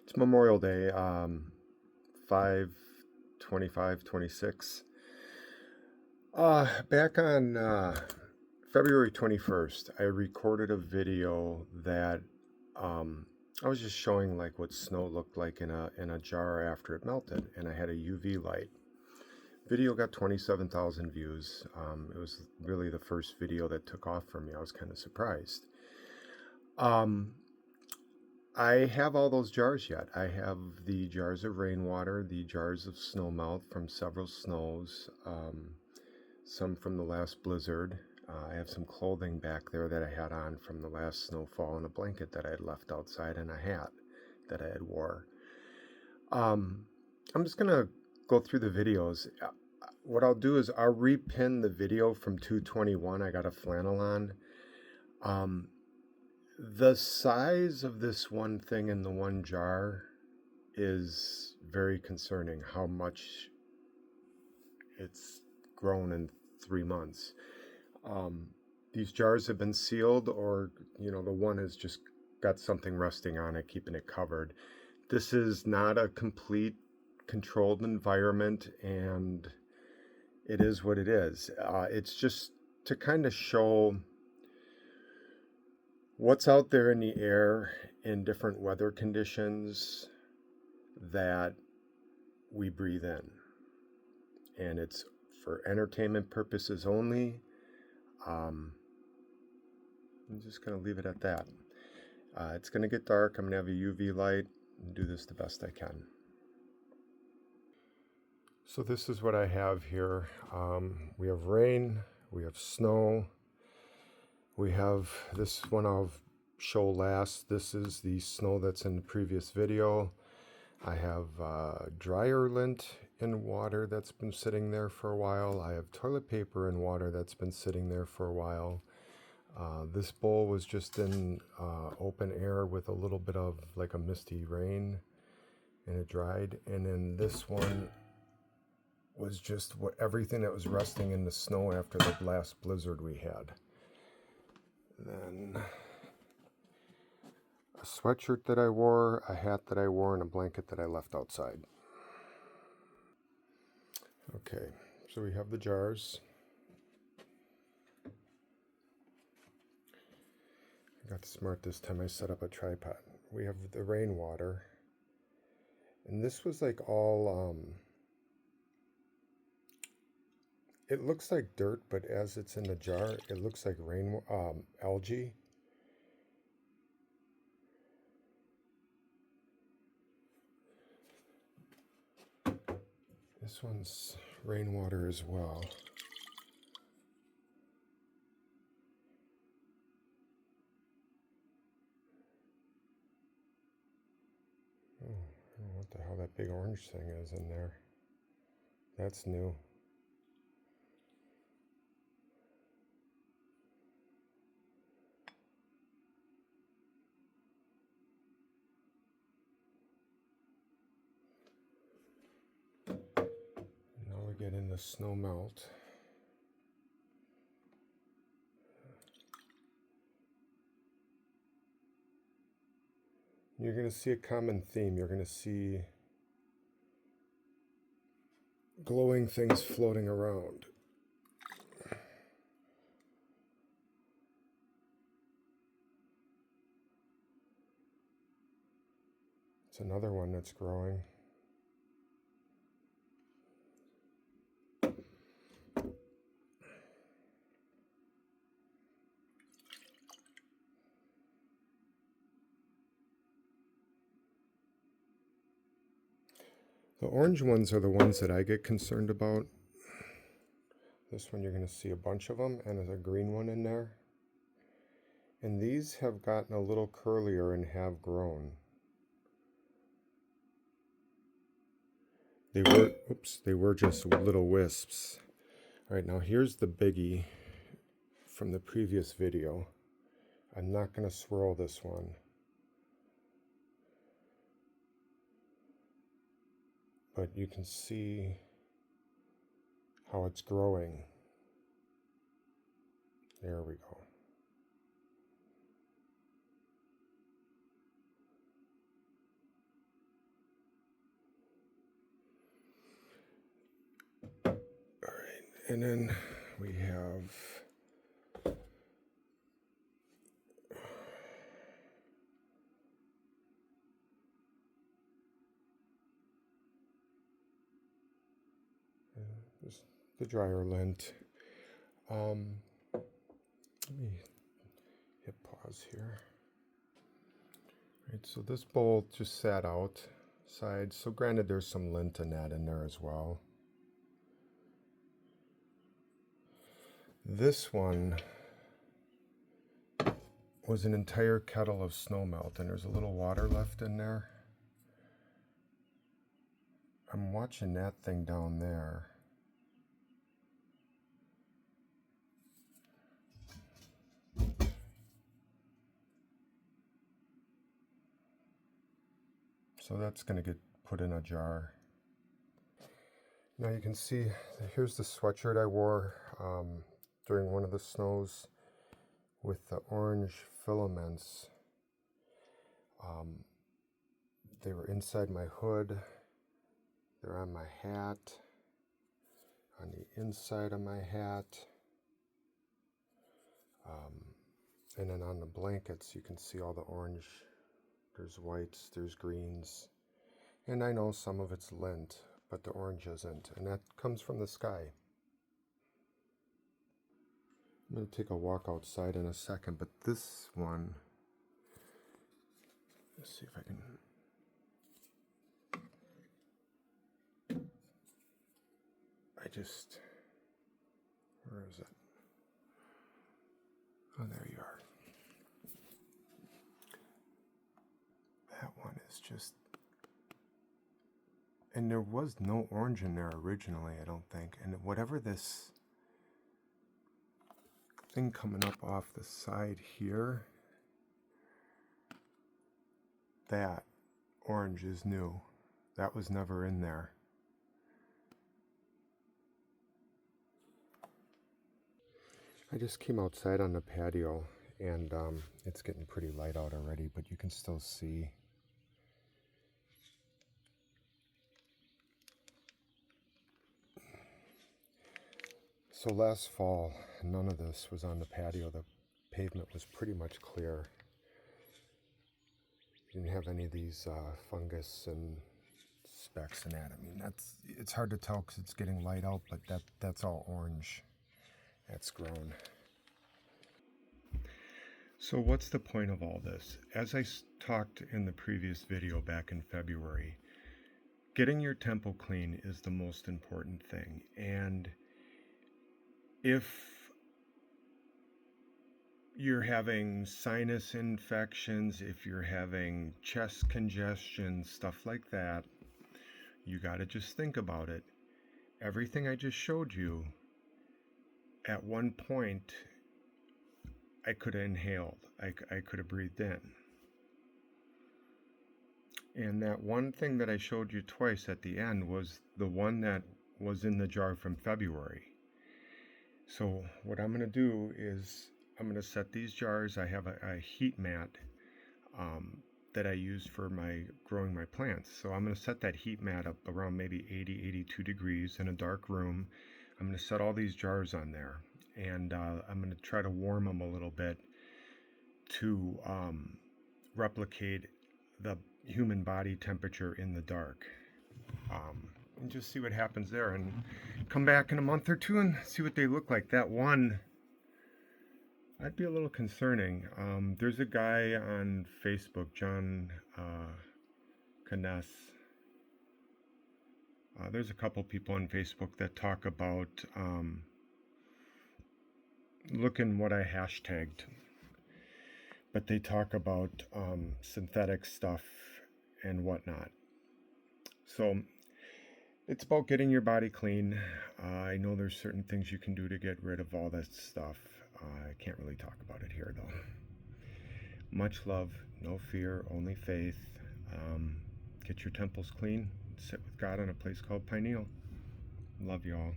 It's Memorial Day, 5/25/26. Back on February 21st, I recorded a video that um, I was just showing like what snow looked like in a jar after it melted, and I had a UV light. Video got 27,000 views. It was really the first video that took off for me. I was kind of surprised. Um, I have all those jars yet. I have the jars of rainwater, the jars of snow melt from several snows, some from the last blizzard. I have some clothing back there that I had on from the last snowfall, and a blanket that I had left outside, and a hat that I had wore. Um, I'm just gonna go through the videos. What I'll do is I'll repin the video from 221. I got a flannel on. Um, the size of this one thing in the one jar is very concerning, how much it's grown in 3 months. Um, these jars have been sealed, or the one has just got something resting on it, keeping it covered. This is not a complete controlled environment, and it is what it is. It's just to kind of show what's out there in the air in different weather conditions that we breathe in. And it's for entertainment purposes only. I'm just going to leave it at that. It's going to get dark. I'm going to have a UV light and do this the best I can. So this is what I have here. We have rain, we have snow, we have this one I'll show last. This is the snow that's in the previous video. I have dryer lint in water that's been sitting there for a while. I have toilet paper in water that's been sitting there for a while. This bowl was just in open air with a little bit of like a misty rain, and it dried. And then this one was just everything that was resting in the snow after the last blizzard we had. Then a sweatshirt that I wore, a hat that I wore, and a blanket that I left outside. Okay, so we have the jars. I got smart this time. I set up a tripod. We have the rainwater. And this was like all, it looks like dirt, but as it's in the jar, it looks like algae. This one's rainwater as well. Oh, I don't know what the hell that big orange thing is in there. That's new. Now we get into snow melt. You're going to see a common theme. You're going to see glowing things floating around. It's another one that's growing. The orange ones are the ones that I get concerned about. This one you're going to see a bunch of them, and there's a green one in there. And these have gotten a little curlier and have grown. They were just little wisps. All right, now here's the biggie from the previous video. I'm not going to swirl this one. But you can see how it's growing. There we go. And then we have the dryer lint. Let me hit pause here. Right, so this bowl just sat outside. So granted, there's some lint in that in there as well. This one was an entire kettle of snow melt, and there's a little water left in there. I'm watching that thing down there. So that's going to get put in a jar. Now you can see, here's the sweatshirt I wore during one of the snows with the orange filaments. They were inside my hood. They're on my hat, on the inside of my hat. And then on the blankets, you can see all the orange. There's whites, there's greens. And I know some of it's lint, but the orange isn't. And that comes from the sky. I'm going to take a walk outside in a second, but this one, let's see if I can. Where is it? Oh, there you are. That one is just, and there was no orange in there originally, I don't think. And whatever this thing coming up off the side here, that orange is new. That was never in there. I just came outside on the patio, and it's getting pretty light out already, but you can still see. So last fall, none of this was on the patio. The pavement was pretty much clear. You didn't have any of these fungus and specks and that. I mean, it's hard to tell because it's getting light out, but that's all orange. That's grown. So what's the point of all this? As I talked in the previous video back in February, getting your temple clean is the most important thing. And if you're having sinus infections, if you're having chest congestion, stuff like that, you got to just think about it. Everything I just showed you, at one point, I could have inhaled. I could have breathed in. And that one thing that I showed you twice at the end was the one that was in the jar from February. So what I'm going to do is I'm going to set these jars. I have a heat mat that I use for growing my plants. So I'm going to set that heat mat up around maybe 80, 82 degrees in a dark room. I'm going to set all these jars on there, and I'm going to try to warm them a little bit to replicate the human body temperature in the dark. And just see what happens there, and come back in a month or two and see what they look like. That one, I'd be a little concerning. There's a guy on Facebook, John Kness. There's a couple people on Facebook that talk about looking what I hashtagged, but they talk about synthetic stuff and whatnot. So it's about getting your body clean. I know there's certain things you can do to get rid of all that stuff. I can't really talk about it here, though. Much love, no fear, only faith. Get your temples clean. Sit with God in a place called Pineal. Love you all.